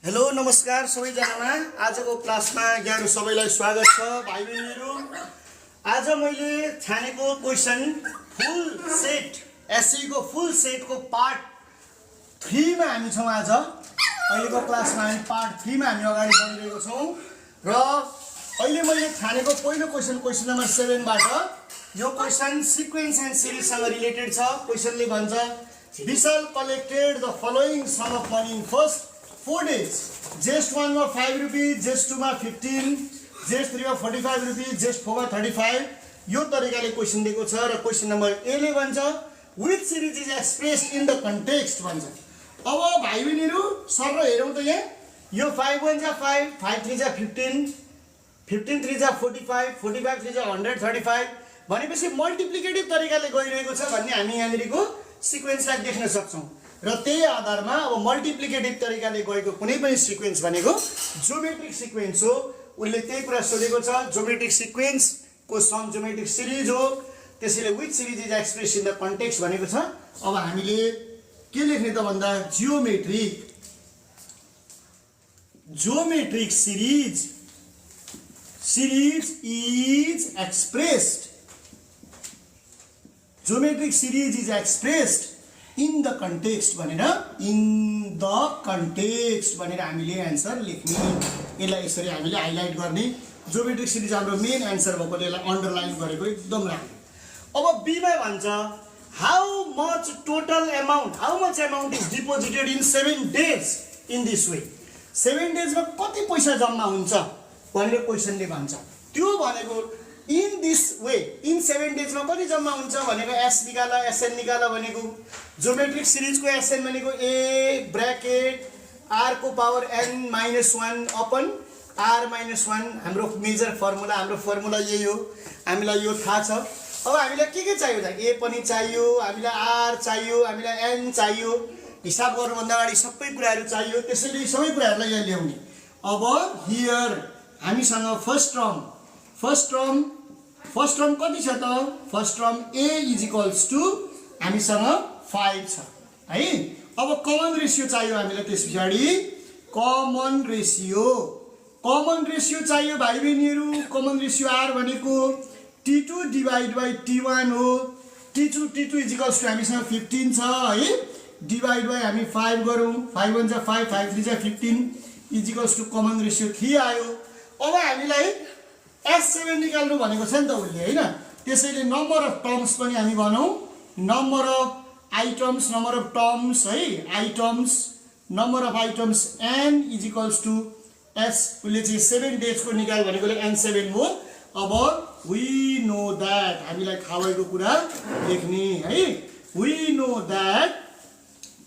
Hello नमस्कार सबैजनामा आजको क्लासमा यहाँहरु सबैलाई स्वागत छ भाइ बहिनीहरु। आज मैले छानेको क्वेशन फुल सेट एसई को फुल सेट को पार्ट 3 मा हामी छौं। आज अहिलेको क्लासमा हामी पार्ट 3 मा हामी अगाडि बढिरहेको छौं र अहिले मैले छानेको पहिलो क्वेशन नम्बर 7 बाट यो क्वेशन सिक्वेन्स एन्ड सिरिज सँग रिलेटेड छ। क्वेशनले भन्छ Vishal collected the following sum of money in first 4 days. Just 1 मा 5 रुपैयाँ, just 2 मा 15, just 3 मा 45 रुपैयाँ, just 4 मा 35 यो तरिकाले क्वेशन दिएको छ र क्वेशन नम्बर ए ले भन्छ which series is expressed in the context भन्छ। अब भाइ बहिनीहरु सर हेरौं त यहाँ यो 5 1 जा 5, 5 3 जा 15, 15 3 जा 45, 45 3 जा 135 भनेपछि मल्टिप्लिकेटिभ तरिकाले गइरहेको छ भन्ने हामी यहाँनिरको सिक्वेन्सलाई देख्न सक्छौं र त्यही आधारमा अब मल्टिप्लिकेटिभ तरिकाले गएको कुनै पनि सिक्वेन्स भनेको ज्योमेट्रिक सिक्वेन्स हो। उले त्यही कुरा सोधेको छ ज्योमेट्रिक सिक्वेन्स को सम ज्योमेट्रिक सिरिज हो। त्यसैले which series is expressed in the context भनेको छ। अब हामीले के लेख्ने त भन्दा geometric series is expressed geometric series is expressed in the context भनेर हामीले आन्सर लेख्ने। यसलाई यसरी हामीले हाइलाइट गर्ने। ज्योमेट्रिक सिरिज हाम्रो मेन आन्सर भएकोले यसलाई अन्डरलाइन गरेको एकदम राम्रो। अब बी मा भन्छ how much amount is deposited in 7 days in this way. 7 days मा कति पैसा जम्मा हुन्छ भनेर क्वेशनले भन्छ। त्यो भनेको in this way in 7 days मा कति जम्मा हुन्छ भनेको एस निकाला एसएन निकाला भनेको ज्योमेट्रिक सिरिज को एसएन भनेको ए ब्रैकेट आर को पावर n -1 अपन r -1 हाम्रो मेजर फर्मुला। हाम्रो फर्मुला यही हो, हामीलाई यो थाहा छ। अब हामीलाई के चाहियो त a पनि चाहियो, हामीलाई r चाहियो, हामीलाई n चाहियो। हिसाब गर्नु भन्दा अगाडि सबै कुराहरु चाहियो। त्यसैले सबै कुराहरुलाई यहाँ ल्याउने। अब हियर हामीसँग फर्स्ट टर्म कति छ त? फर्स्ट टर्म a = हामीसँग 5 छ है। अब कमन रेशियो चाहियो हामीलाई। त्यसपछि कमन रेशियो चाहियो भाइ बहिनीहरु। कमन रेशियो r भनेको t2 / t1 हो। t2 = हामीसँग 15 छ है। डिवाइड बाइ हामी 5 गरौँ। 5 1 जा 5, 5 3 जा 15 = कमन रेशियो 3 आयो। अब हामीलाई S7 निकाल्नु भनेको छ नि त उले हैन। त्यसैले नम्बर अफ टर्म्स पनि हामी बनाऊ। नम्बर अफ टर्म्स है items number of items n = s उले चाहिँ 7 days को निकाल भनेकोले n7 हो। अब वी नो दैट हामीलाई थाहा भएको कुरा लेख्ने है। We know that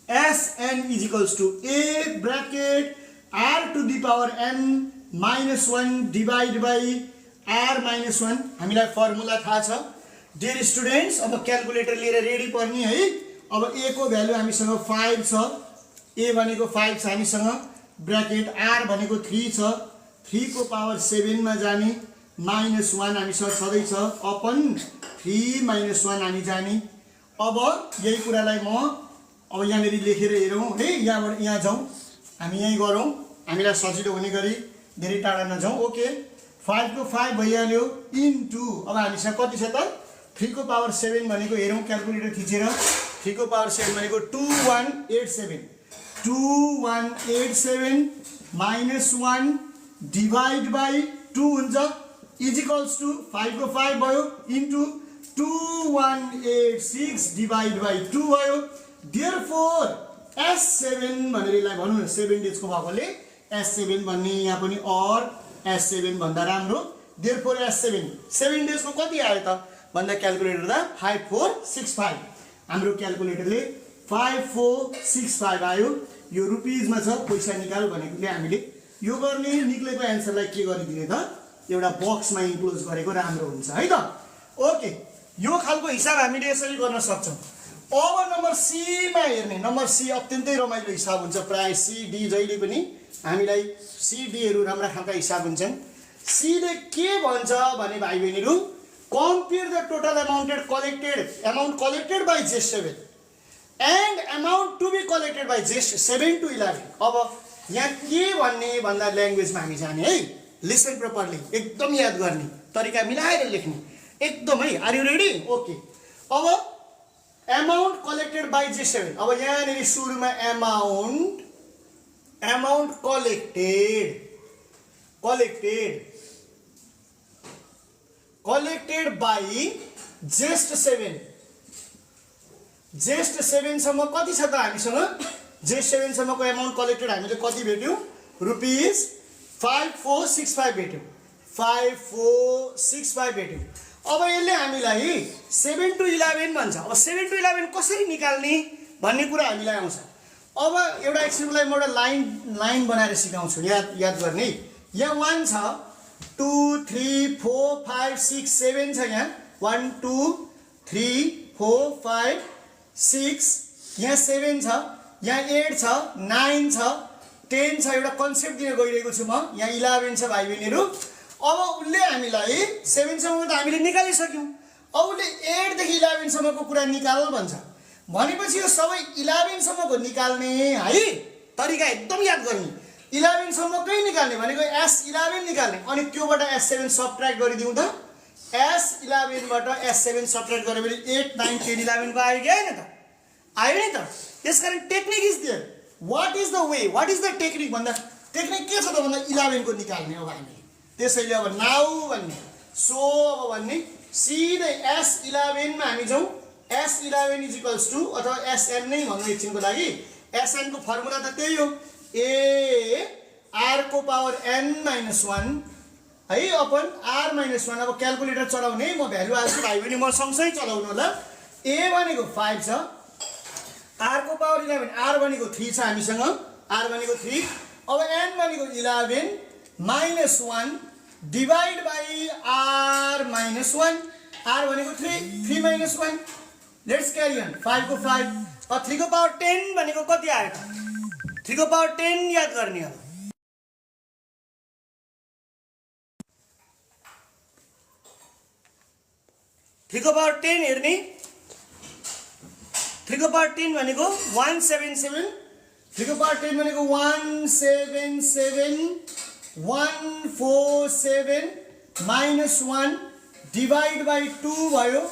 Sn = a bracket r⁻n -1 divide by r -1 हामीलाई फर्मुला थाहा छ। डियर स्टुडेन्ट्स अब क्याल्कुलेटर लिएर रेडी पर्ने है। अब a को भ्यालु हामीसँग 5 छ। a भनेको 5 छ हामीसँग। ब्रैकेट r भनेको 3 छ। 3 को पावर 7 मा जाने -1 हामीसँग छँदै छ अपन 3 -1 हामी जाने। अब यही कुरालाई म अब यहाँनेर लेखेर हेरौँ है। यहाँबाट यहाँ जाउँ, हामी यही गरौँ, हामीलाई सजिलो हुने गरी धेरै टाढा नजाउँ। ओके 5 को 5 भइहाल्यो इन्टु अब हामीसँग कति छ त? 3 को पावर 7 भनेको हेरौँ क्याल्कुलेटर थिचेर। 3 को पावर 7 भनेको 2187 -1 डिवाइड बाइ 2 हुन्छ = 5 को 5 भयो इन्टु 2186 डिवाइड बाइ 2 भयो। देयरफोर S7 भनेर यसलाई भनौँ न 7 days को भएकोले S7 भन्ने यहाँ पनि और S7 भन्दा राम्रो। देयरफोर S7 7 days को कति आयो त भन्दा क्याल्कुलेटर दा 5465 हाम्रो क्याल्कुलेटरले 5465 आयो। यो रुपीज मा छ। पैसा निकाल भनेकोले हामीले यो गर्ने निक्लेको आन्सरलाई के गरिदिने त एउटा बक्समा इन्क्लोज गरेको राम्रो हुन्छ है त। ओके यो खालको हिसाब हामीले यसरी गर्न सक्छौं। अब नम्बर सी मा हेर्ने। नम्बर सी अत्यन्तै रमाइलो हिसाब हुन्छ। प्राय सी डी जहिले पनि हामीलाई सी डी हरु राम्रा खालका हिसाब हुन्छन्। सी ले के भन्छ भने भाइ बहिनीहरु compare the total amount collected by J7 and amount to be collected by J7 to 11. अब यहाँ के भन्ने भन्दा ल्याङ्ग्वेजमा हामी जाने है। लिसन प्रपरली, एकदम याद गर्ने तरिका मिलाएर लेख्ने एकदम है। Are you ready? ओके। अब एमाउन्ट कलेक्टेड बाई J7। अब यहाँनिर सुरुमा amount collected by J7। J7 सम्म कति छ त हामीसँग? J7 सम्मको एमाउन्ट कलेक्टेड हामीले कति भेट्यौँ? रुपिस 5465 भेट्यौँ। 5465 भेट्यौँ। अब यसले हामीलाई 7 to 11 भन्छ। अब 7 to 11 कसरी निकाल्ने भन्ने कुरा हामीलाई आउँछ। अब एउटा एकछिनलाई म एउटा लाइन बनाएर सिकाउँछु, याद गर्ने। यहाँ 1 छ, 2 3 4 5 6 7 छ। यहाँ 1 2 3 4 5 6, यहाँ 7 छ, यहाँ 8 छ, 9 छ, 10 छ। एउटा कन्सेप्ट दिन गइरहेको छु म। यहाँ 11 छ भाइ बहिनीहरू। अब उसले हामीलाई 7 सम्मको त हामीले निकालिसक्यौँ। अब उसले 8 देखि 11 सम्मको कुरा निकाल भन्छ। भनेपछि यो सबै 11 सम्मको निकाल्ने है तरिका एकदम याद गर्ने। 11 सम्मकै निकाल्ने भनेको S11 निकाल्ने, अनि त्योबाट S7 सबट्र्याक्ट गरिदिउँ त। S11 बाट S7 सबट्र्याक्ट गरे भने 8 9 10 11 को आयो कि हैन त? आयो नि त। त्यसकारण technique is there. What is the way, what is the technique भन्दा टेक्निक के छ त भन्दा 11 को निकाल्ने हो हामीले। त्यसैले अब नाउ भन्ने, सो अब भन्ने सिधै S11 मा हामी जाउँ। S11 इज इक्वल्स टु, अथवा SN नै भन्नु एकछिनको लागि। SN को फर्मुला त त्यही हो, A R को पावर N - 1 है अपन R - 1। अब क्याल्कुलेटर चलाउने म भ्यालु हाल्छु भाइ बहिनी, म सँगसँगै चलाउनु होला। A भनेको 5 छ, R को पावर 11, R भनेको 3 छ हामीसँग, R भनेको 3। अब N भनेको 11 - 1 डिवाइड बाई R - 1। R भनेको 3 - 1। Let's carry on. 5 को 5। अब 3 को पावर 10 भनेको कति आयो त? 3 को पावर 10 याद गर्ने हो। थ्री को पावर 10 हेर्ने। 3 को पावर 10 भनेको 177। 3 को पावर 10 भनेको 177 147 माइनस 1 डिवाइड बाई 2 भयो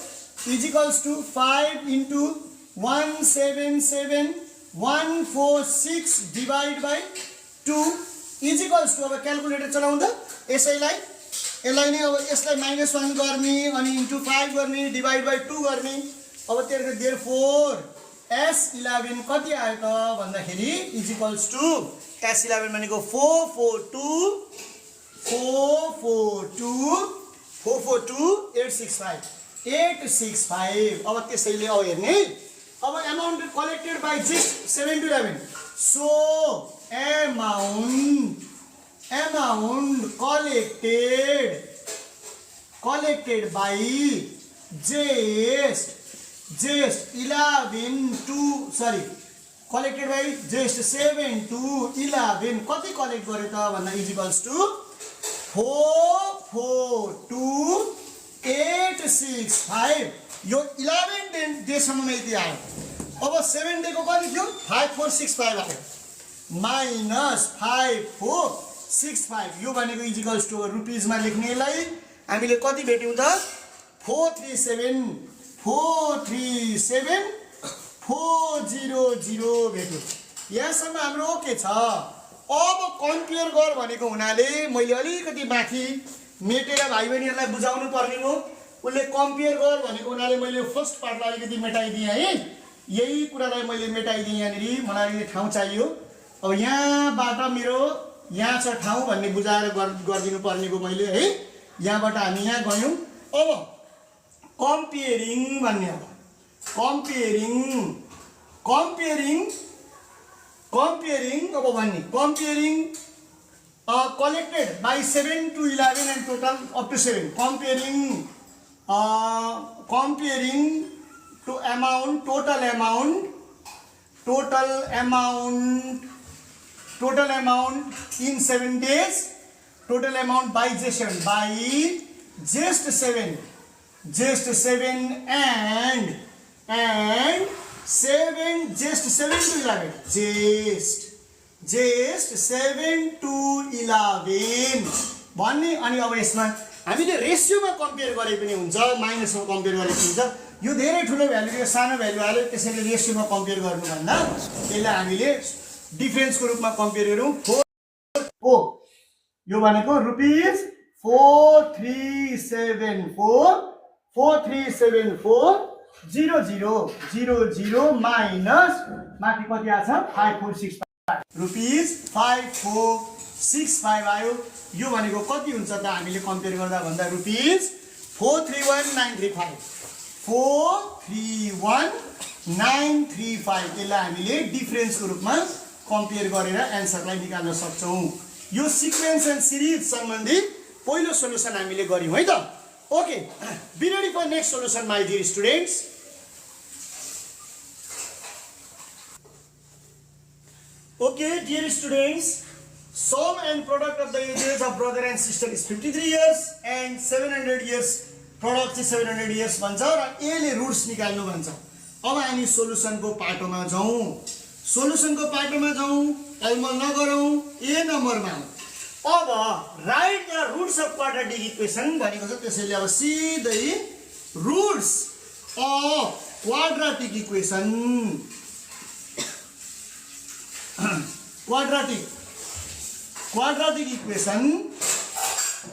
is equals to 5 into 177 146 divide by 2 is equals to, अब क्याल्कुलेटर चलाउँदा यसलाई नै अब यसलाई -1 गर्ने, अनि इन्टु 5 गर्ने, डिवाइड बाई 2 गर्ने। अब त्यसको देयरफोर S11 कति आयो त भन्दाखेरि इज इक्वल्स टु S11 भनेको 442 अब त्यसैले अब हेर्ने। अब amount collected by just 7 to 11। So amount collected by collected by just 7 to 11 कति कलेक्ट गरे त भन्दा इज इक्वल्स टु 442,865। यो 11 डेसम्म यति आयो। अब 7 डेको कति थियो? 5465 आयो माइनस 5465। यो भनेको इज इक्वल्स टु रुपिजमा लेख्नेलाई हामीले कति भेट्यौँ त? 437,400 भेट्यौँ। यहाँसम्म हाम्रो ओके छ। अब कम्पेयर गर भनेको हुनाले मैले अलिकति माथि मेटेर भाइ बहिनीहरूलाई बुझाउनु पर्ने हो। उसले कम्पेयर गर भनेको हुनाले मैले फर्स्ट पार्टलाई अलिकति मेटाइदिएँ है। यही कुरालाई मैले मेटाइदिएँ। यहाँनिर मलाई ठाउँ चाहियो। अब यहाँबाट मेरो यहाँ छ ठाउँ भन्ने बुझाएर गरिदिनु पर्नेको मैले है। यहाँबाट हामी यहाँ गयौँ। अब कम्पेयरिङ भन्ने हो। कम्पेयरिङ अब भन्ने comparing collected by 7 to 11 and total up to 7. Comparing to amount, total amount in 7 days, total amount by J7 and 7 to 11, just 7 to 11 भन्ने। अनि अब यसमा हामीले रेसियोमा कम्पेयर गरे पनि हुन्छ, माइनसमा कम्पेयर गरे पनि हुन्छ। यो धेरै ठुलो भ्यालु यो सानो भ्यालु हाल्यो, त्यसैले रेसियोमा कम्पेयर गर्नुभन्दा यसलाई हामीले डिफरेन्सको रूपमा कम्पेयर गरौँ। 4 यो भनेको रुपिस 4374 माइनस माथि कति आछ 5465 रुपिस 5465 आयो। यो भनेको कति हुन्छ त हामीले कम्पेयर गर्दा भन्दा रुपिस 431935 431935 यसलाई हामीले डिफरेन्सको रूपमा कम्पेयर गरेर एन्सरलाई निकाल्न सक्छौं। यो सिक्वेन्स एन्ड सिरिज सम्बन्धी पहिलो सोलुसन हामीले गर्यौं है त। Okay, be ready for next solution my dear students. Okay dear students, sum and product of the ages of brother and sister is 53 years and 700 years, product is 700 years भन्छ र a ले roots निकाल्नु भन्छ। अब हामी सोलुसनको पाटोमा जाउँ, सोलुसनको पाटोमा जाउँ, अलमल नगरौँ, a नम्बरमा। अब right the roots of quadratic equation भनेको छ, त्यसैले अब सिधै roots of quadratic equation quadratic equation,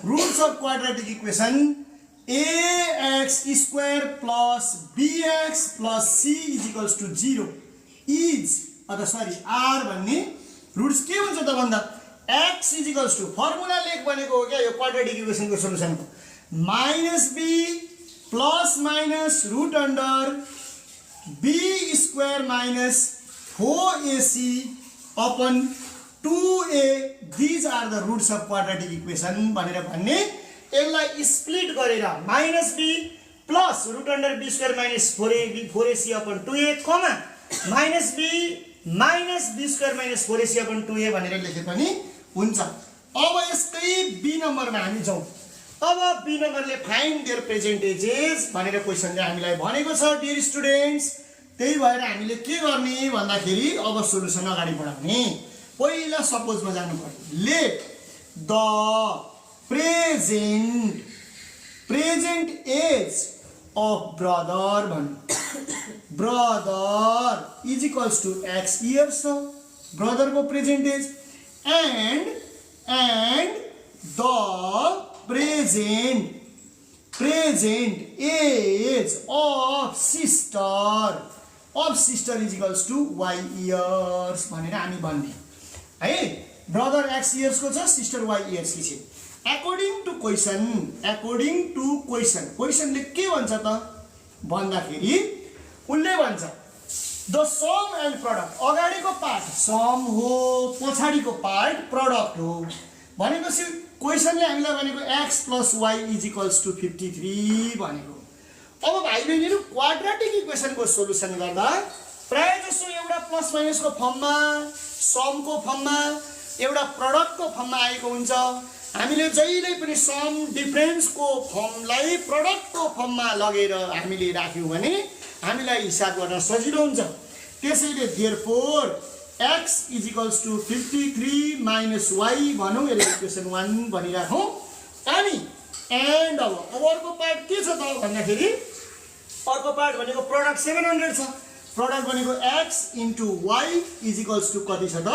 rules of quadratic equation, ax square plus bx plus c is equals to 0 is r भन्ने रुट्स के हुन्छ त भन्दा x is equals to formula लेख भनेको हो क्या यो quadratic इक्वेसनको सोलुसनको -b plus minus root under b square minus 4ac upon 2a, these are the roots of quadratic equation भनेर भन्ने। यसलाई स्प्लिट गरेर -b plus root under b square minus 4ac upon 2a कमा -b minus b square minus 4ac upon 2a भनेर लेखे पनि हुन्छ। अब यस्तै b नम्बरमा हामी जाउँ। अब b नम्बरले फाइन्ड देयर प्रेजेन्टेजेस भनेर क्वेशनले हामीलाई भनेको छ डियर स्टुडेन्ट्स। त्यही भएर हामीले के गर्ने भन्दाखेरि अब सोलुसन अगाडि बढाउने। पहिला सपोजमा जानु पर्यो। Let the present age of brother भन्नु। Brother is equals to x years छ ब्रदरको present age and the present age of sister is equals to y years भनेर हामी भन्ने है। ब्रदर x इयर्स को छ, सिस्टर y इयर्स की छ। अकॉर्डिंग टू क्वेशन क्वेशनले के भन्छ त भन्दाखेरि उनले भन्छ द सम एन्ड प्रोडक्ट, अगाडिको पार्ट सम हो, पछाडिको पार्ट प्रोडक्ट हो भनेपछि क्वेशनले हामीलाई भनेको x plus y is equals to 53 भनेको। अब भाइ बहिनीहरु क्वाड्रेटिक इक्वेसनको सोलुसन गर्दा प्राय जसो एउटा प्लस माइनसको फर्ममा, समको फर्ममा, एउटा प्रोडक्टको फर्ममा आएको हुन्छ। हामीले जहिले पनि सम डिफरेन्सको फर्मलाई प्रोडक्टको फर्ममा लगेर हामीले राख्यौं भने हामीलाई हिसाब गर्न सजिलो हुन्छ। त्यसैले therefore x is equals to 53 minus y भनौं, यसलाई इक्वेसन 1 भनिराखौं। अनि एन्ड अब अर्को पार्ट के छ त भन्दाखेरि अर्को पार्ट भनेको प्रोडक्ट 700 छ। प्रोडक्ट भनेको x into y is equals to कति छ त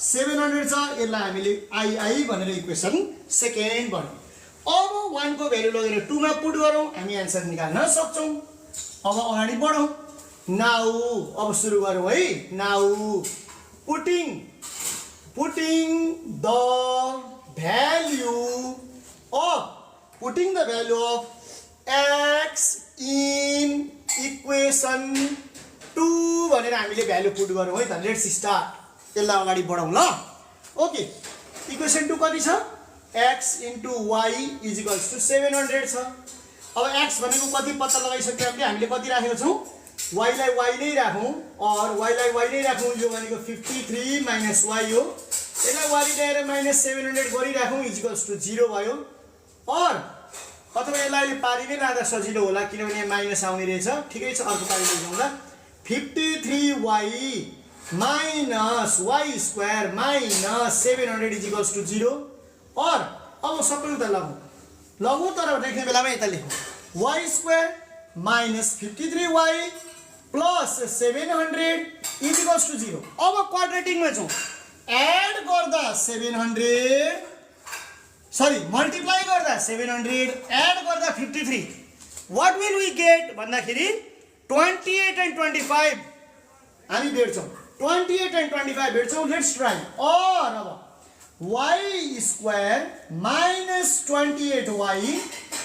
700 छ। यसलाई हामीले आई भनेर इक्वेसन सेकेन्ड भन्यौं। अब 1 को भ्यालु लगेर 2 मा पुट गरौँ, हामी आन्सर निकाल्न सक्छौं। अब अगाडि बढौं। नाउ अब सुरु गरौँ है। Now putting the value of x in equation 2 भनेर हामीले भ्यालु पुट गरौँ है त। Let's start. यसलाई अगाडि बढाउँ ल। ओके, इक्वेसन 2 कति छ x into y is equals to 700 छ। अब x भनेको कति पत्ता लगाइसक्यो हामीले कति राखेको छौं, y लाई y नै राखौं और y लाई y नै राखौं। यो भनेको 53 minus y हो। यसलाई y ल्याएर -700 गरिराखौं इज इक्वल्स टु 0 भयो। और अथवा यसलाई पारी नै लादा सजिलो होला किनभने माइनस आउने रहेछ। ठिकै छ, अर्को पारी जाउँला। 53y minus y square minus 700 is equals to 0 or अब सबै उता लघु तर लेख्ने बेलामा यता लेखौँ y square minus 53y plus 700 is equals to 0 अब क्वाड्रेटिकमा छौँ एड गर्दा 700 सरी मल्टिप्लाई गर्दा 700 एड गर्दा 53 what will we get भन्दाखेरि 28 and 25 हामी भेट्छौँ 28 and 25 भेट्छौँ लेट्स ट्राई और अब y square minus 28y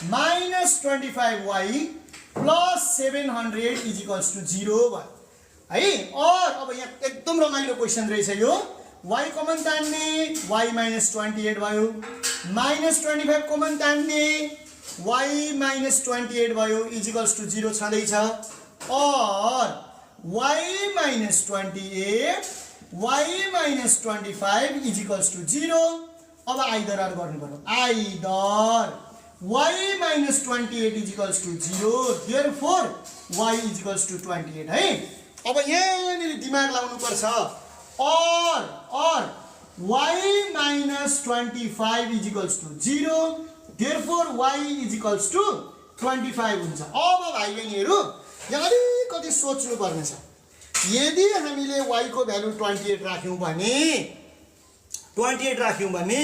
minus 25y plus 700 is equals to 0 है और अब यहाँ एकदम रमाइलो क्वेसन रहेछ यो y कमन तान्ने y minus 28 भयो minus 25 कमन तान्ने y minus 28 भयो is equals to 0 छँदैछ और y minus 28 y minus 25 is equals to 0 अब आइदर आर गर्नु पर्यो either y minus 28 is equals to 0 therefore y is equals to 28 है अब यहाँनिर दिमाग लाउनु पर्छ और y minus 25 is equals to 0 therefore y is equals to 25 हुन्छ अब भाइ बहिनीहरु यहाँ अलिकति सोच्नु पर्ने छ यदि हामीले y को भ्यालु 28 राख्यौं भने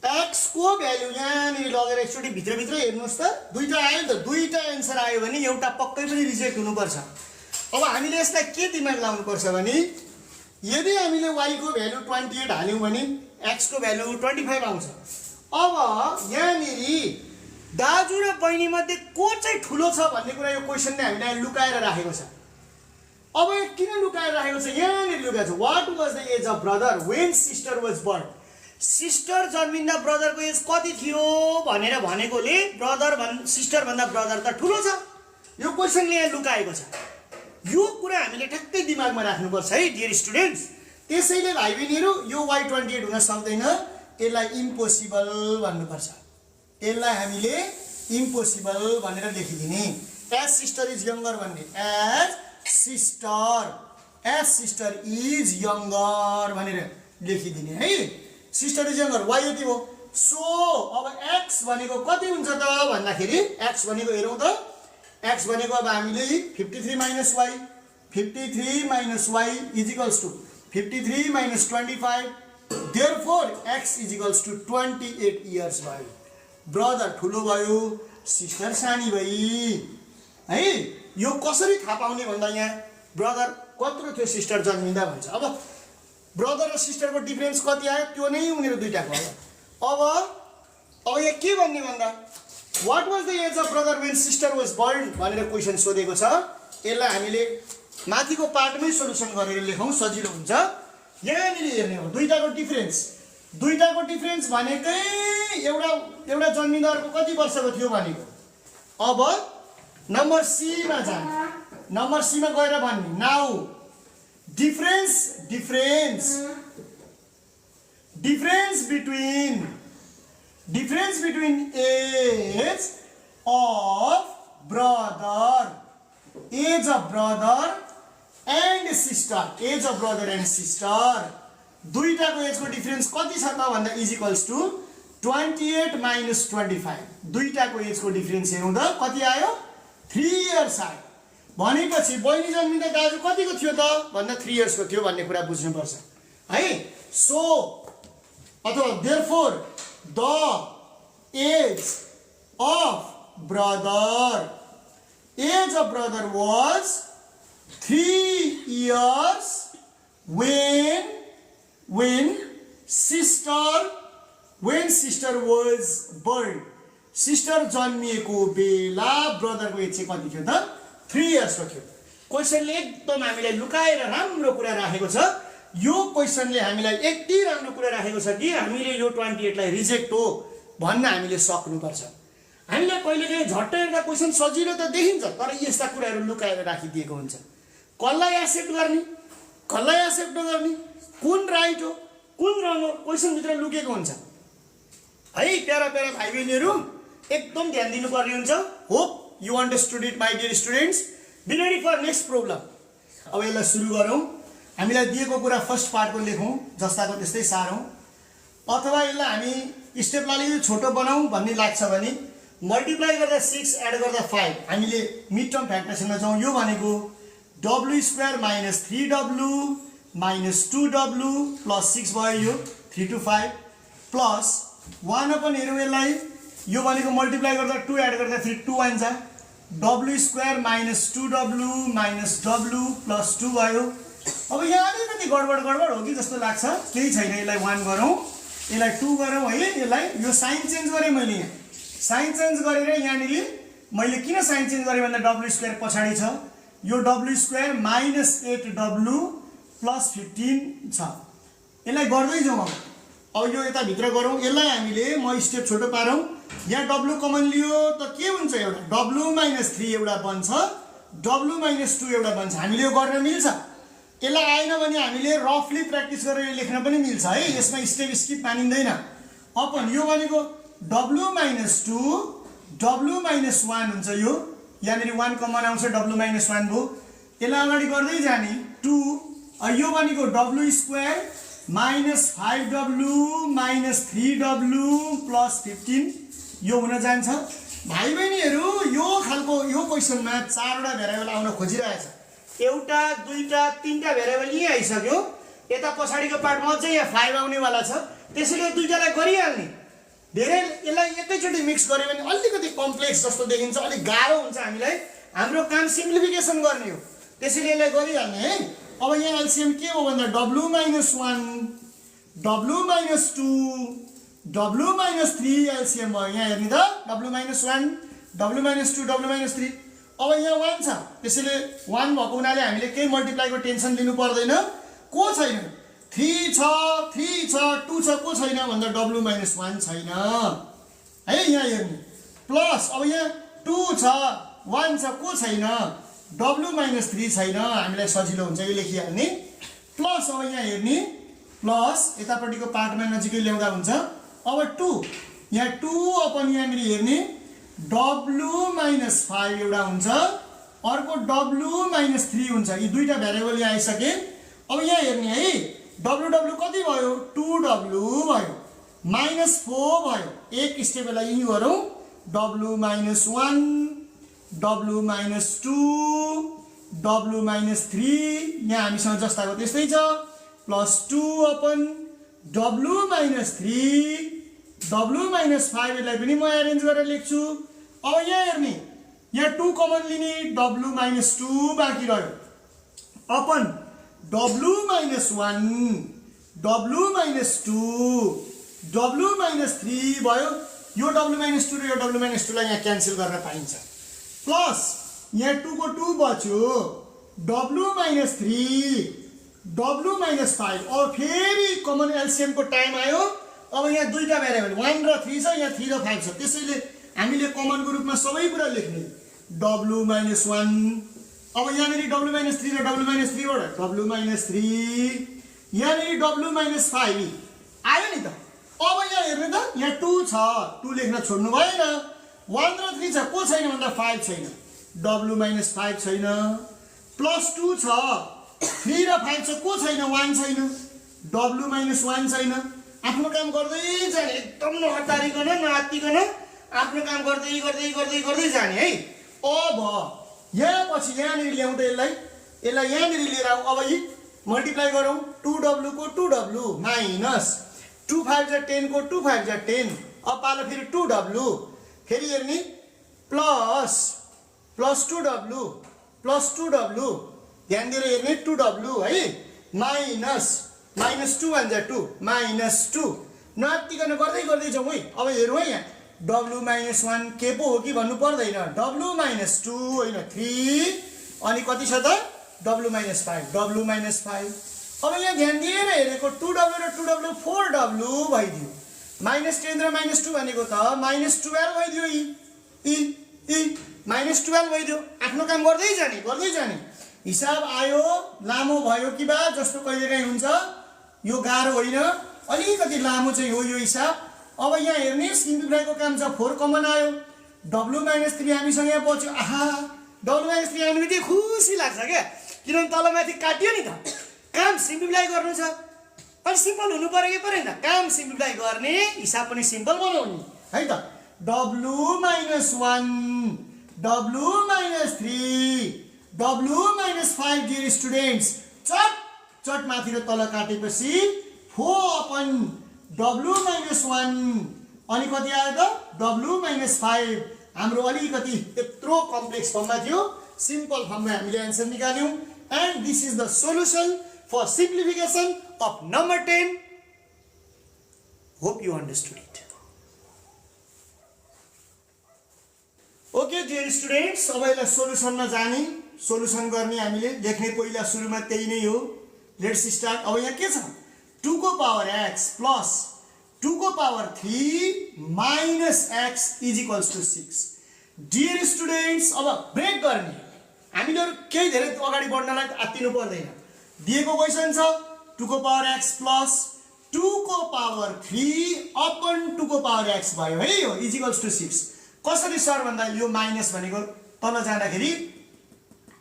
x को भ्यालु यहाँनिर लगेर एकचोटी भित्र हेर्नुस् त दुईटा आयो नि त दुईटा आन्सर आयो भने एउटा पक्कै पनि रिजेक्ट हुनुपर्छ अब हामीले यसलाई के दिमाग लाउनु पर्छ भने यदि हामीले y को भ्यालु 28 हाल्यौं भने x को भ्यालु 25 आउँछ अब यहाँनिर दाजु र बहिनी मध्ये को चाहिँ ठुलो छ भन्ने कुरा यो क्वेशनले हामीलाई लुकाएर राखेको छ अब किन लुकाएर राखेको छ यहाँनिर लुकाएको छ what was the age of brother when sister was born sister जन्मिँदा ब्रदरको एज कति थियो भनेर भनेकोले सिस्टर भन्दा ब्रदर त ठुलो छ यो क्वेशनले यहाँ लुकाएको छ यो कुरा हामीले ठ्याक्कै दिमागमा राख्नुपर्छ है डियर स्टुडेन्ट्स त्यसैले भाइ बहिनीहरु यो y28 हुन सक्दैन यसलाई इम्पोसिबल भन्नुपर्छ यसलाई हामीले इम्पोसिबल भनेर लेखिदिने एज सिस्टर इज यंगर भन्ने एज सिस्टर इज यंगर भनेर लेखिदिने है सिस्टर इज यंगर y यति हो सो अब x भनेको कति हुन्छ त भन्दाखेरि x भनेको हेरौं त x भनेको अब हामीले 53 minus y 53 minus y is equals to 53 minus 25 therefore x is equals to 28 years भयो ब्रदर ठुलो भयो सिस्टर सानी भई है यो कसरी थाहा पाउने भन्दा यहाँ ब्रदर कत्रो थियो सिस्टर जन्मिँदा भन्छ अब ब्रदर र सिस्टरको डिफरेन्स कति आयो त्यो नै उनीहरु दुईटाको हो अब यहाँ के भन्ने भन्दा what was the age of brother when sister was born भनेर क्वेशन सोधेको छ यसलाई हामीले माथिको पार्टमै सोलुसन गरेर लेखौं सजिलो हुन्छ यहाँनिर हेर्ने हो दुईटाको डिफरेन्स भनेकै एउटा जन्मिँदाको कति वर्षको थियो भनेको अब नम्बर सी मा जाने नम्बर सी मा गएर भन्ने now difference between age of brother and sister दुईटाको एजको डिफरेन्स कति छ त भन्दा इज इक्वल्स टु 28 minus 25 दुईटाको एजको डिफरेन्स हेरौँ त कति आयो 3 इयर्स आयो भनेपछि बहिनी जन्मिँदा दाजु कतिको थियो त भन्दा 3 इयर्स को थियो भन्ने कुरा बुझ्नु पर्छ है सो अथवा therefore the age of brother was 3 years when sister was born sister जन्मिएको बेला ब्रदरको एज चाहिँ कति थियो त 3 इयर्स को थियो क्वेशनले एकदम हामीलाई लुकाएर राम्रो कुरा राखेको छ यो क्वेशनले हामीलाई यति राम्रो कुरा राखेको छ कि हामीले यो 28 लाई रिजेक्ट हो भन्न हामीले सक्नुपर्छ हामीलाई कहिलेकाहीँ झट्ट हेर्दा क्वेशन सजिलो त देखिन्छ तर यस्ता कुराहरू लुकाएर राखिदिएको हुन्छ कसलाई एक्सेप्ट गर्ने कसलाई एक्सेप्ट नगर्ने कुन राइट हो कुन रङ हो क्वेशन भित्र लुकेको हुन्छ है प्यारा प्यारा भाइ बहिनीहरु एकदम ध्यान दिनुपर्ने हुन्छ hope you understood it my dear students be ready for next problem अब यसलाई सुरु गरौँ हामीलाई दिएको कुरा फर्स्ट पार्टको लेखौँ, जस्ताको त्यस्तै सारौँ, अथवा यसलाई हामी स्टेपलाई अलिकति छोटो बनाऊँ भन्ने लाग्छ भने मल्टिप्लाई गर्दा 6 एड गर्दा 5 हामीले मिड टर्म फ्याक्टरेसनमा जाउँ। यो भनेको w² - 3w - 2w + 6 भयो, यो 3 to 5 प्लस 1 अपन हेरौँ यसलाई, यो भनेको मल्टिप्लाई गर्दा 2 एड गर्दा 3 2 1 जा w² - 2w - w + 2 भयो। अब यहाँ अलिकति गडबड हो कि जस्तो लाग्छ, केही छैन, यसलाई 1 गरौँ, यसलाई 2 गरौँ है। यसलाई यो साइन चेन्ज गरेँ मैले, यहाँ साइन चेन्ज गरेर यहाँनिर मैले किन साइन चेन्ज गरेँ भन्दा w² पछाडि छ, यो w² - 8w + 15 छ। यसलाई गर्दै जाउँ। अब यो यताभित्र गरौँ, यसलाई हामीले म स्टेप छोटो पारौँ। यहाँ w कमन लियो त के हुन्छ, एउटा w - 3 एउटा बन्छ, w - 2 एउटा बन्छ। हामीले यो गर्न मिल्छ। यसलाई आएन भने हामीले रफली प्र्याक्टिस गरेर यो लेख्न पनि मिल्छ है, यसमा स्टेप स्किप मानिँदैन। अपन यो भनेको w - 2 w - 1 हुन्छ, यो यहाँनिर 1 कमन आउँछ, w - 1 भयो। यसलाई अगाडि गर्दै जाने 2, यो भनेको w² - 5w - 3w + 15 यो हुन जान्छ। भाइ बहिनीहरू यो खालको यो क्वेसनमा 4वटा भेरिएबल आउन खोजिरहेछ, एउटा दुईटा तीनटा भेरिएबल यहीँ आइसक्यो, यता पछाडिको पार्टमा अझै यहाँ 5 आउनेवाला छ, त्यसैले दुईटालाई गरिहाल्ने। धेरै यसलाई एकैचोटि मिक्स गऱ्यो भने अलिकति कम्प्लेक्स जस्तो देखिन्छ, अलिक गाह्रो हुन्छ, हामीलाई हाम्रो काम सिम्प्लिफिकेसन गर्ने हो, त्यसैले यसलाई गरिहाल्ने है। अब यहाँ एलसिएम के हो भन्दा w - 1 w - 2 w - 3 एलसिएम भयो। यहाँ हेर्नु त w - 1 w - 2 w - 3। अब यहाँ 1 छ, त्यसैले 1 भएको हुनाले हामीले केही मल्टिप्लाईको टेन्सन लिनु पर्दैन। को छैन, 3 छ 2 छ, को छैन भन्दा w - 1 छैन है। यहाँ हेर्नु प्लस, अब यहाँ 2 छ 1 छ, को छैन, w - 3 छैन, हामीलाई सजिलो हुन्छ यो लेखिहाल्ने। प्लस अब यहाँ हेर्ने प्लस यतापट्टिको पार्टमा नजिकै ल्याउँदा हुन्छ। अब 2, यहाँ 2 अपन यहाँनिर हेर्ने w - 5 एउटा हुन्छ, अर्को w - 3 हुन्छ, यी दुईटा भेरिएबल यहाँ आइसके। अब यहाँ हेर्ने है, w कति भयो, 2w भयो, -4 भयो। एक स्टेप यसलाई यहीँ गरौँ, w - 1 w - 2 w - 3 यहाँ हामीसँग जस्ताको त्यस्तै छ, प्लस 2 अपन w - 3 w - 5 यसलाई पनि म एरेन्ज गरेर लेख्छु। अब यहाँ हेर्ने, यहाँ 2 कमन लिने, w - 2 बाँकी रह्यो, अपन w - 1 w - 2 w - 3 भयो। यो w - 2 र यो w - 2 लाई यहाँ क्यान्सल गर्न पाइन्छ। प्लस यहाँ 2 को 2 बच्यो, w - 3 w - 5। अब फेरि कमन एलसिएम को टाइम आयो। अब यहाँ दुईटा भेरिएबल 1 र 3 छ, यहाँ 3 र 5 छ, त्यसैले हामीले कमनको रूपमा सबै कुरा लेख्ने, w - 1। अब यहाँनिर w - 3 र w - 3 बाट w - 3, यहाँनिर w - 5 आयो नि त। अब यहाँ हेर्नु त, यहाँ 2 छ, 2 लेख्न छोड्नु भएन, 1 र 3 छ, को छैन भन्दा 5 छैन, w - 5 छैन। प्लस 2 छ, 3 र 5 छ, को छैन, 1 छैन, w - 1 छैन। आफ्नो काम गर्दै जाने, एकदम नहतारिकन नआत्तिकन आफ्नो काम गर्दै गर्दै गर्दै गर्दै जाने है। अब यहाँ पछि यहाँनिर ल्याउँ त यसलाई यहाँनिर लिएर आउँ। अब यी मल्टिप्लाई गरौँ, 2w को 2w माइनस 2 5 जा 10 को 2 5 जा 10, अब पालो फेरि 2w, फेरि हेर्ने प्लस 2w ध्यान दिएर हेर्ने 2w है, माइनस 2 1 जा 2 -2 नआत्तिकन गर्दै गर्दै जाउँ है। अब हेरौँ है, यहाँ w - 1 के पो हो कि भन्नु पर्दैन, w - 2 होइन 3, अनि कति छ त w - 5 w - 5। अब यहाँ ध्यान दिएर हेरेको 2w र 2w 4w भइदियो, -10 र -2 भनेको त -12 भइदियो, -12 भइदियो। आफ्नो काम गर्दै जाने हिसाब आयो, लामो भयो कि बा जस्तो कहिलेकाहीँ हुन्छ, यो गाह्रो होइन, अलिकति लामो चाहिँ हो यो हिसाब। अब यहाँ हेर्ने सिम्प्लिफाईको काम छ, 4 कमन आयो, w - 3 हामीसँग यहाँ पच्यो। आहा, w - 3 आउने बित्तिकै खुसी लाग्छ क्या, किनभने तलमाथि काटियो नि त, काम सिम्प्लिफाई गर्नु छ अनि सिम्पल हुनु पर्यो कि परेन काम सिम्प्लिफाई गर्ने हिसाब पनि सिम्पल बनाउने है त w - 1 w - 3 w - 5 dear students चट माथि र तल काटेपछि 4 w - 1 अनि कति आयो त w - 5 हाम्रो अलिकति यत्रो कम्प्लेक्स फर्ममा थियो सिम्पल फर्ममा हामीले आन्सर निकाल्यौं and this is the solution for simplification of number 10. Hope you understood it. Okay dear students, अब यसलाई सोलुसनमा जाने सोलुसन गर्ने हामीले लेख्ने पहिला सुरुमा त्यही नै हो लेट्स स्टार्ट अब यहाँ के छ 2 को पावर x प्लस 2 को power 3 minus x is equals to 6 dear students अब ब्रेक गर्ने हामीले केही धेरै अगाडि बढ्नलाई आत्तिनु पर्दैन दिएको क्वेशन छ 2 को पावर x प्लस 2 को पावर 3 अपन 2 को पावर x भयो है यो इज इक्वल्स टु 6 कसरी सर भन्दा यो माइनस भनेको तल जाँदाखेरि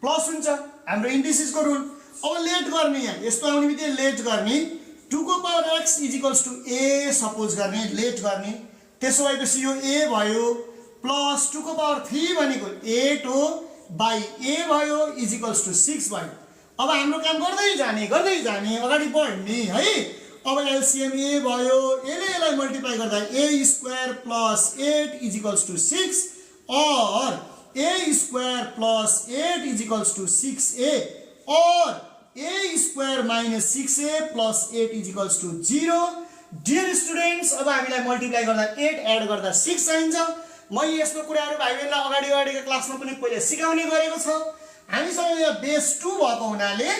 प्लस हुन्छ हाम्रो इन्डिसेसको रुल अब लेट गर्ने यहाँ यस्तो आउने बित्तिकै लेट गर्ने 2 को power x is equals to a suppose गर्ने लेट गर्ने त्यसो भएपछि यो a भयो प्लस 2 को पावर 3 भनेको 8 हो बाइ a भयो इज इक्वल्स टु 6 भयो अब हाम्रो काम गर्दै जाने अगाडि बढ्ने है अब एलसीएम a भयो यसलाई मल्टिप्लाई गर्दा a square plus 8 is equals to 6 और a square plus 8 is equals to 6a और a square minus 6a plus 8 is equals to 0 dear students अब हामीलाई मल्टिप्लाई गर्दा 8 एड गर्दा 6 चाहिन्छ मैले यस्तो कुराहरू भाइ बहिनीलाई अगाडिको क्लासमा पनि पहिले सिकाउने गरेको छ हामीसँग यो बेस 2 भएको हुनाले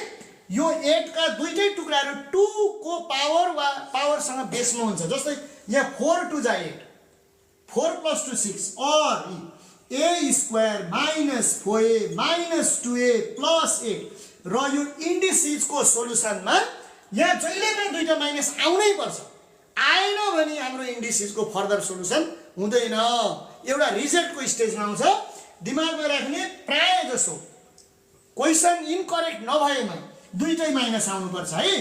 यो 8 का दुईटै टुक्राहरू 2 को पावर वा पावरसँग बेसमा हुन्छ जस्तै यहाँ 4 2 जा 8 4 प्लस 2 6 और a square minus 4a minus 2a plus 8 र यो इन्डिसेसको सोलुसनमा यहाँ जहिले पनि दुईटा माइनस आउनै पर्छ आएन भने हाम्रो इन्डिसेसको फर्दर सोलुसन हुँदैन एउटा रिजल्टको स्टेजमा आउँछ दिमागमा राख्ने प्राय जसो क्वेशन इनकरेक्ट नभएमा दुईटै माइनस आउनुपर्छ है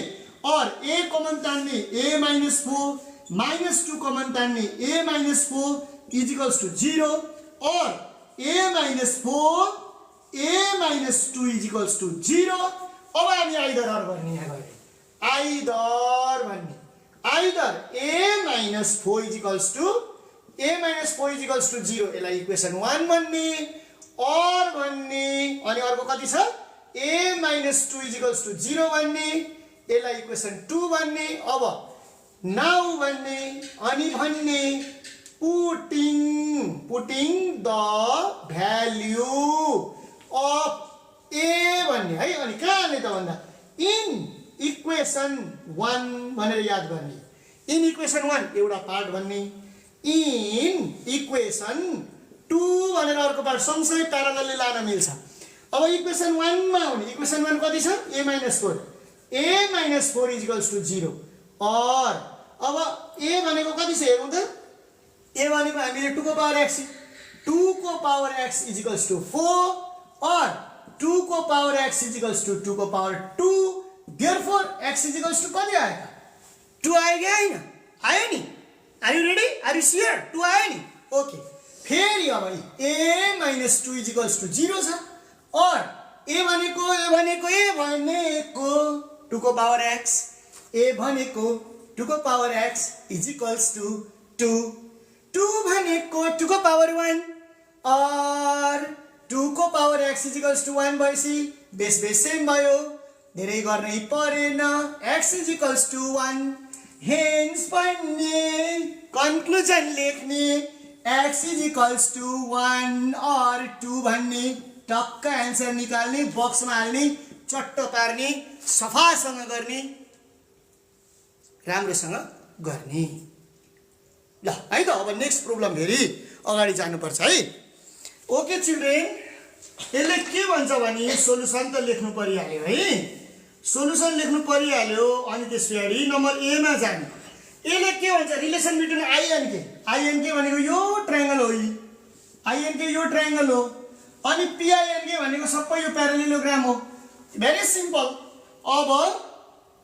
और a कमन तान्ने a माइनस 4 माइनस 2 कमन तान्ने a minus 4 is equals to 0 और a minus 4 a minus 2 is equals to 0 अब हामी आइदर अर गर्ने यहाँ गरे आइदर भन्ने either a minus 4 is equals to a minus 4 is equals to 0 यसलाई इक्वेसन 1 भन्ने और भन्ने अनि अर्को कति छ a minus 2 is equals to 0 भन्ने यसलाई इक्वेसन 2 भन्ने अब नाउ भन्ने अनि भन्ने putting the value of a भन्ने है अनि कहाँ हाल्ने त भन्दा इन इक्वेसन 1 भनेर याद गर्ने इन इक्वेसन 1 एउटा पार्ट भन्ने इन इक्वेसन 2 भनेर अर्को पार्ट सँगसँगै प्याराललले लान मिल्छ अब इक्वेसन 1 मा आउने इक्वेसन 1 कति छ a minus 4 is equals to 0 और अब a भनेको कति छ हेरौँ त a भनेको हामीले 2 को पावर x 2 को power x is equals to 4 और 2 को power x is equals to 2 को power 2 therefore x is equals to कति आयो 2 आयो कि हैन आयो नि are you ready are you sure 2 आयो नि ओके फेरि अब a minus 2 is equals to 0 छ और a भनेको 2 को पावर x a भनेको 2 को power x is equals to 2 भनेको 2 को पावर 1 और 2 को power x is equals to 1 भएपछि बेस सेम भयो धेरै गर्नै परेन x is equals to 1 hence भन्ने कन्क्लुजन लेख्ने x इज इक्वल्स टु 1 और 2 भन्ने टक्क आन्सर निकाल्ने बक्समा हाल्ने चट्ट पार्ने सफासँग गर्ने राम्रोसँग गर्ने ल है त अब नेक्स्ट प्रब्लम फेरि अगाडि जानुपर्छ है ओके चिल्ड्रेन यसले के भन्छ भने सोलुसन त लेख्नु परिहाल्यो है सोलुसन लेख्नु परिहाल्यो अनि त्यसपछि नम्बर ए मा जाने यसले के भन्छ रिलेसन बिट्विन आई एन्ड के भनेको यो ट्रायंगल हो आई यो ट्रायंगल हो अनि PINK भनेको सबै यो प्यारालेलोग्राम हो भेरी सिम्पल अब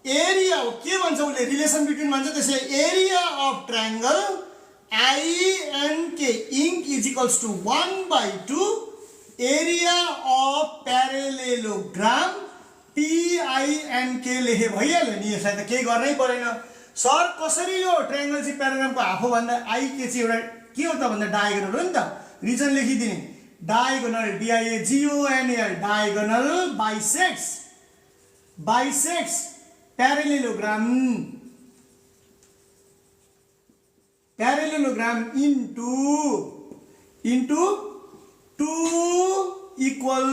एरिया हो के भन्छ उसले रिलेसन बिट्विन भन्छ त्यसले area of triangle INK INK is equals to 1/2 area of parallelogram PINK लेखे भइहाल्यो नि। यसलाई त केही गर्नै परेन सर। कसरी यो ट्रायंगल चाहिँ प्याराग्रामको हाफ हो भन्दा आई के चाहिँ एउटा के हो त भन्दा डायगोनल हो नि त। रिजन लेखिदिने diagonal DIAGONAL diagonal bisects parallelogram into 2 equal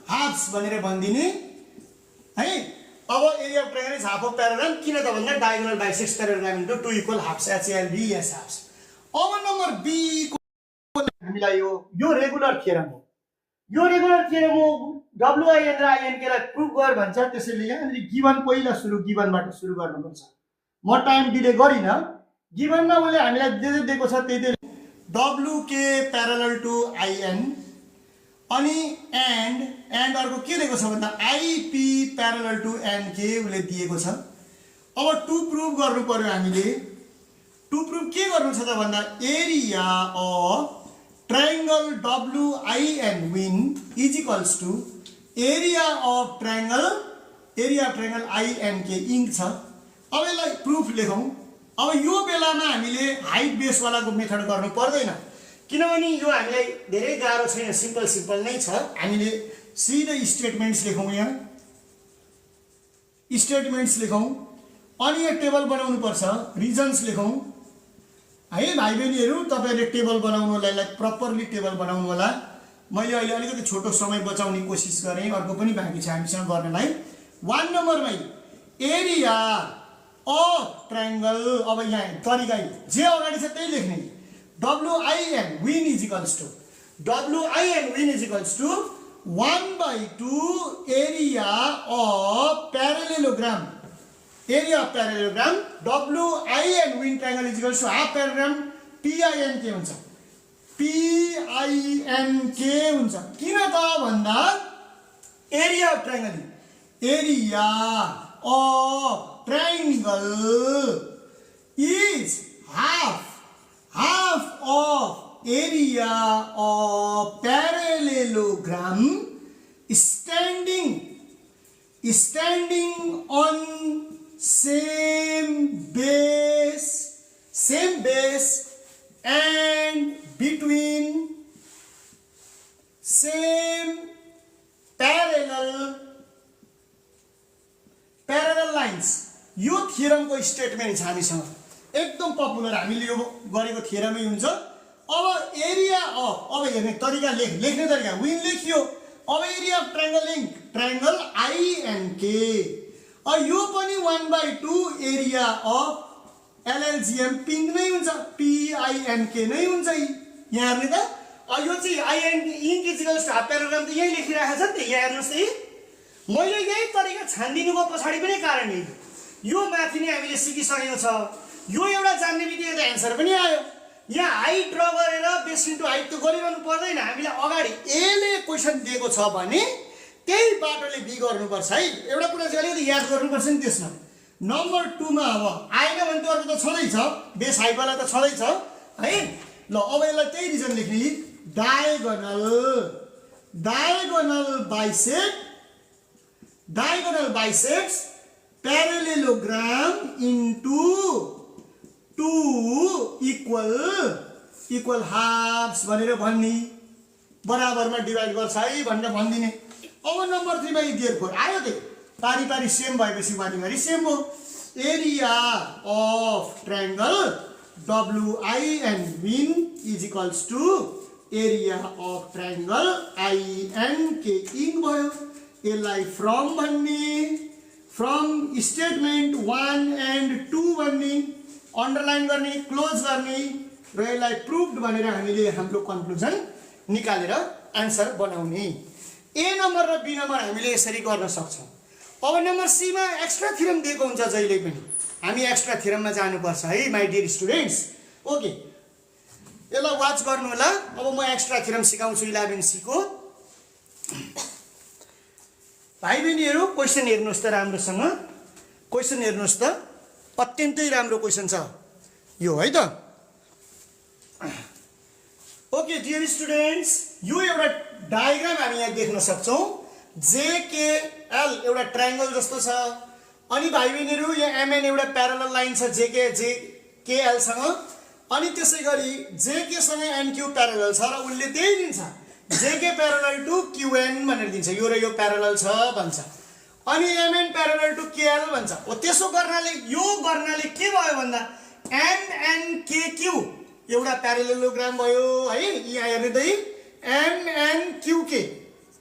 halves भनेर भनिदिने है। अब area of triangle is half of paragram किन त भन्दा diagonal bisects paragram into 2 equal halves HALBS halves. अब नम्बर बी को हामीलाई यो रेगुलर थियरम हो। यो रेगुलर थियरम हो WIN र INK लाई प्रुभ गर भन्छ। त्यसैले यहाँनिर गिवन पहिला गिवनबाट सुरु गर्नुपर्छ। म टाइम डिले गरिन। गिवनमा उसले हामीलाई जे दिएको छ त्यही WK प्यारलल टु IN अनि एन्ड अर्को के दिएको छ भन्दा IP प्यारलल टु NK उसले दिएको छ। अब 2 प्रुभ गर्नु पर्यो हामीले। 2 प्रुभ के गर्नु छ त भन्दा एरिया अफ ट्रायंगल WIN विन is equals to area of triangle INK INK छ। अब यसलाई प्रुफ लेखौं। अब यो बेलामा हामीले हाइट बेस वालाको मेथड गर्नु पर्दैन किनभने यो हामीलाई धेरै गाह्रो छैन, सिम्पल नै छ। हामीले सिधै स्टेटमेन्ट्स लेखौं। यहाँ स्टेटमेन्ट्स लेखौं अनि यो टेबल बनाउनु पर्छ। रिजन्स लेखौं है भाइ बहिनीहरु। तपाईहरुले टेबल बनाउनलाई प्रपरली टेबल बनाउनु होला। मैले अहिले अलिकति छोटो समय बचाउने कोसिस गरेँ। अर्को पनि बाँकी छ हामीसँग गर्नलाई। 1 नम्बरमा एरिया अफ ट्रायंगल। अब यहाँ तरिका जे अगाडि छ त्यही लेख्ने। WIN विन is equals to 1/2 area of parallelogram WIN विन triangle is equals to half paragram PINK हुन्छ। किन त भन्दा area of triangle is half of area of parallelogram standing on same base and between same parallel lines। यो theorem को statement छ हामीसँग एकदम पपुलर। हामीले यो गरेको थियरमै हुन्छ। अब एरिया अफ अब हेर्ने तरिका लेख्ने तरिका विन लेखियो। अब एरिया अफ ट्रायंगल INK यो पनि 1/2 एरिया अफ LLGM पिंक नै हुन्छ PINK नै हुन्छ। यहाँ हेर्ने त यो चाहिँ INK is equals to half paragram त यही लेखिरहेको छ नि त। यहाँ हेर्नुस् त मैले यही तरिका छान्दिनुको पछाडि पनि कारण यही। यो माथि नै हामीले सिकिसकेको छ। यो एउटा जान्ने बित्तिकै त एन्सर पनि आयो। यहाँ हाइट ड्र गरेर बेस इन्टु हाइट त गरिरहनु पर्दैन। हामीलाई अगाडि ए ले क्वेशन दिएको छ भने त्यही बाटोले बी गर्नुपर्छ है। एउटा कुरा चाहिँ अलिकति याद गर्नुपर्छ नि त्यसमा। नम्बर 2 मा अब आएन भने त अर्को त छँदै छ, बेस हाइट वाला त छँदै छ है। ल अब यसलाई त्यही रिजन लेख्ने diagonal bisects parallelogram into 2 equal halves भनेर भन्ने। बराबरमा डिवाइड गर्छ है भनेर भनिदिने। अब नम्बर 3 मा देयरफोर आयो त पारी सेम भएपछि पारी सेम हो। एरिया अफ ट्रायंगल WIN विन is equals to area of triangle INK INK भयो। यसलाई फ्रम भन्ने, फ्रम स्टेटमेन्ट 1 and 2 भन्ने, अन्डरलाइन गर्ने, क्लोज गर्ने र यसलाई प्रुभड भनेर हामीले हाम्रो कन्क्लुजन निकालेर आन्सर बनाउने। ए नम्बर र बी नम्बर हामीले यसरी गर्न सक्छौं। अब नम्बर सी मा एक्स्ट्रा थ्योरम दिएको हुन्छ जहिले पनि। हामी एक्स्ट्रा थ्योरममा जानुपर्छ है माइ डियर स्टुडेन्ट्स। ओके यसलाई वाच गर्नु होला। अब म एक्स्ट्रा थ्योरम सिकाउँछु 11C को। भाइ बहिनीहरु क्वेशन हेर्नुस् त राम्रोसँग। क्वेसन हेर्नुहोस् त, अत्यन्तै राम्रो क्वेसन छ यो है त। ओके डियर स्टुडेन्ट्स, यो एउटा डायग्राम हामी यहाँ देख्न सक्छौँ। जेकेएल एउटा ट्रायंगल जस्तो छ, अनि भाइ बहिनीहरू यहाँ एमएन एउटा प्यारलल लाइन छ जेकेएल सँग, अनि त्यसै गरी जेके सँग एनक्यू प्यारलल छ र उनले त्यही दिन्छ जेके प्यारलल टु क्यूएन भनेर दिन्छ, यो र यो प्यारलल छ भन्छ, अनि एमएन प्यारलल टु केएल भन्छ। हो त्यसो गर्नाले यो गर्नाले के भयो भन्दा एमएनकेक्यू एउटा प्यारलेलोग्राम भयो है। यहाँ हेर्नु त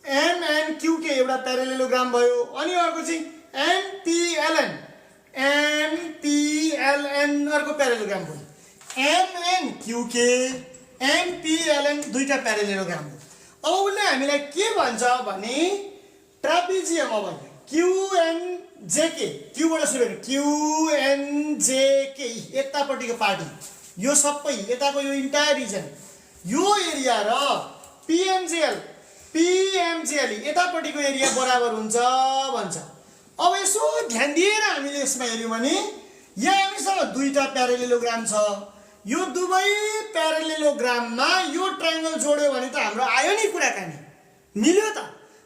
एमएनक्यूके एउटा प्यारलेलोग्राम भयो, अनि अर्को चाहिँ एमपीएलएन अर्को प्यारलेलोग्राम भयो। एमएनक्यूके एमपीएलएन दुईटा प्यारलेलोग्राम हो। अब उसले हामीलाई के भन्छ भने ट्रापिजियम, अब क्यूएनजेके, क्यूबाट सुरु गरे क्यूएनजेके यतापट्टिको पार्टी, यो सबै यताको यो इन्टायर रिजन, यो एरिया र पिएमजेएल यतापट्टिको एरिया बराबर हुन्छ भन्छ। अब यसो ध्यान दिएर हामीले यसमा हेर्यौँ भने यहाँ हामीसँग दुईटा प्यारलेलोग्राम छ, यो दुवै प्यारलेलोग्राममा यो ट्रायंगल जोड्यो भने त हाम्रो आयो नि कुराकानी, मिल्यो त।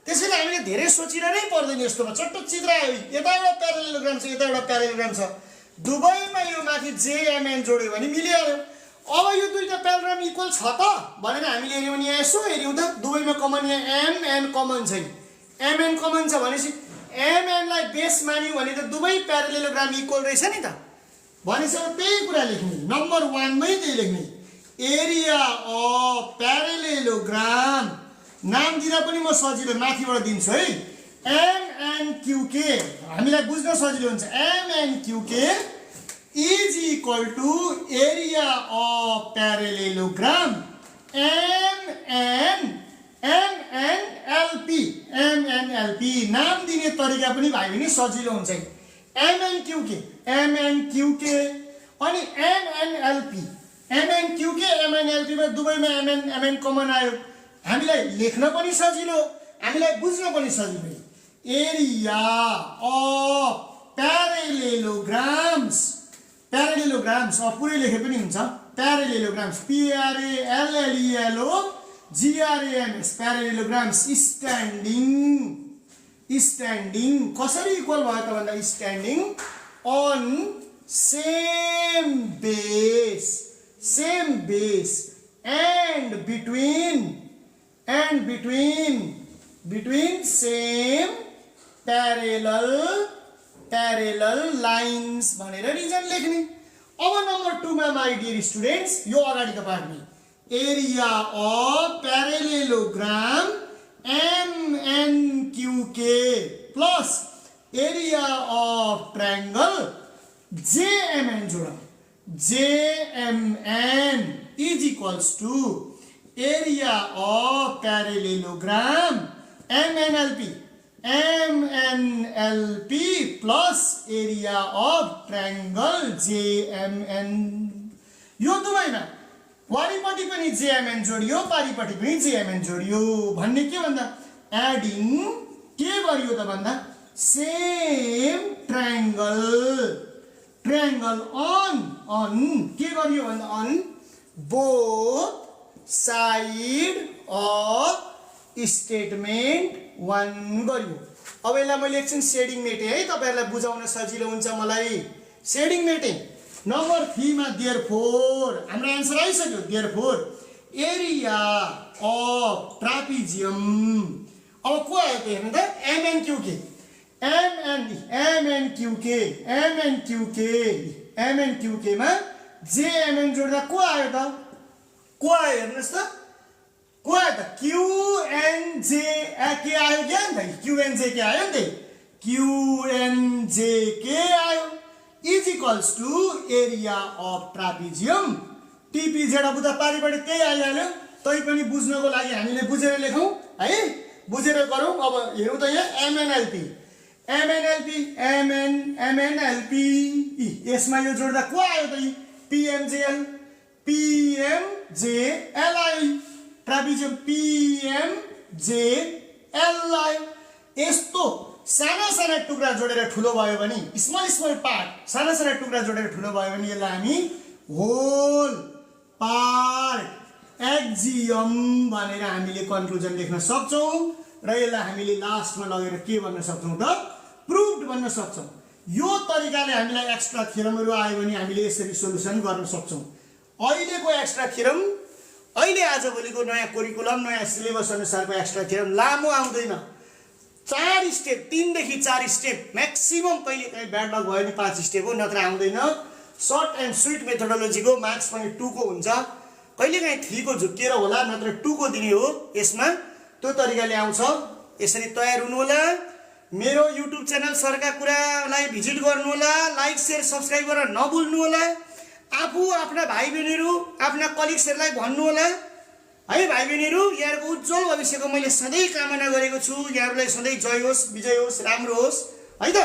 त्यसैले हामीले धेरै सोचिरहनै पर्दैन, यस्तोमा चट्ट चित्र आयो, यता एउटा प्यारलेलोग्राम छ यता एउटा प्यारलेलोग्राम छ, दुवैमा यो माथि जेएमएन जोड्यो भने मिलिहाल्यो। अब यो दुईटा प्यारलेलोग्राम इक्वल छ त भनेर हामीले हेर्यौँ भने यहाँ यसो हेर्यौँ त, दुवैमा कमन यहाँ एमएन कमन छ, एमएन कमन छ भनेपछि एमएनलाई बेस मान्यो भने त दुवै प्यारलेलोग्राम इक्वल रहेछ नि त। भनेपछि त्यही कुरा लेख्ने, नम्बर 1 मै त्यही लेख्ने, एरिया अफ प्यारलेलोग्राम, नाम दिँदा पनि म सजिलो माथिबाट दिन्छु है, एमएनक्यूके हामीलाई बुझ्न सजिलो हुन्छ। MNQK is equal to area of parallelogram MNLP. नाम दिने तरिका पनि भाइ बहिनी सजिलो हुन्छ। एमएनक्यूके अनि एमएनएलपी मा दुवैमा एमएन कमन आयो, हामीलाई लेख्न पनि सजिलो, हामीलाई बुझ्न पनि सजिलो। एरिया अफ प्यारलेलोग्राम्स पुरै लेखे पनि हुन्छ, प्यारलेलोग्राम्स PARALLELOGRAMS प्यारलेलोग्राम्स स्ट्यान्डिङ कसरी इक्वल भयो त भन्दा standing on same base and between same parallel lines भनेर रिजन लेख्ने। अब नम्बर 2 मा माइ डियर स्टुडेन्ट्स, यो अगाडिको पार्टमा area of parallelogram MNQK plus area of triangle JMN जोड, JMN is equals to area of parallelogram MNLP plus area of triangle JMN. यो दुवैमा वारिपट्टि पनि जेएमएन जोडियो पारिपट्टि पनि जेएमएन जोडियो भन्ने के भन्दा एडिङ के गरियो त भन्दा सेम ट्रायंगल अन के गरियो भन्दा on both side of statement 1 गरियो। अब यसलाई मैले एकछिन सेडिङ मेटेँ है, तपाईहरुलाई बुझाउन सजिलो हुन्छ मलाई। सेडिङ मेटेँ। नम्बर 3 मा देयरफोर हाम्रो आन्सर आइसक्यो। देयरफोर एरिया अफ ट्रापिजियम, अब को आयो त हेर्नु त, एमएनक्यूके मा जेएमएन जोड्दा को आयो त, को आयो हेर्नुस् त, को आयो त क्यूएनजे के आयो क्या नि त, क्यूएनजे के आयो नि त, क्यूएनजे के आयो is equals to area of trapezium TP जेडा बुझ्दा पारिपट्टि त्यही आइहाल्यो। तै पनि बुझ्नको लागि हामीले बुझेर लेखौँ है, बुझेर गरौँ। अब हेरौँ त यहाँ एमएनएलपी यसमा यो जोड्दा को आयो त, पिएमजेएल आयो, ट्रापिजियम पिएमजेएल आयो। यस्तो साना साना टुक्रा जोडेर ठुलो भयो भने स्मल पार्ट साना साना टुक्रा जोडेर ठुलो भयो भने यसलाई हामी होल पार्ट एक्जियम भनेर हामीले कन्क्लुजन लेख्न सक्छौं र यसलाई हामीले लास्टमा लगेर के भन्न सक्छौं त प्रुभड भन्न सक्छौं। यो तरिकाले हामीलाई एक्स्ट्रा थ्योरमहरु आयो भने हामीले यसरी सोलुसन गर्न सक्छौं। अहिलेको एक्स्ट्रा थ्योरम अहिले आजभोलिको नयाँ करिकुलम नयाँ सिलेबस अनुसारको एक्स्ट्रा थ्योरम लामो आउँदैन। 4 स्टेप 3 देखि 4 स्टेप म्याक्सिमम कहिले कहीँ ब्याड लक भयो भने 5 स्टेप हो, नत्र आउँदैन। सर्ट एन्ड स्वीट मेथोडोलोजीको मार्क्स पनि 2 को हुन्छ, कहिले कहीँ 3 को झुक्किएर होला, नत्र 2 को दिने हो। यसमा त्यो तरिकाले आउँछ। यसरी तयार हुनु होला। मेरो युट्युब च्यानल सरका कुरालाई भिजिट गर्नु होला, लाइक शेयर सब्स्क्राइब गर्न नभुल्नु होला। आफू आफ्ना भाइ बहिनीहरु आफ्ना कलिग्सहरुलाई भन्नु होला है। भाइ बहिनीहरु यहाँहरुको उज्जवल भविष्यको मैले सधैँ कामना गरेको छु। यहाँहरुलाई सधैँ जय होस्, विजय होस्, राम्रो होस् है त।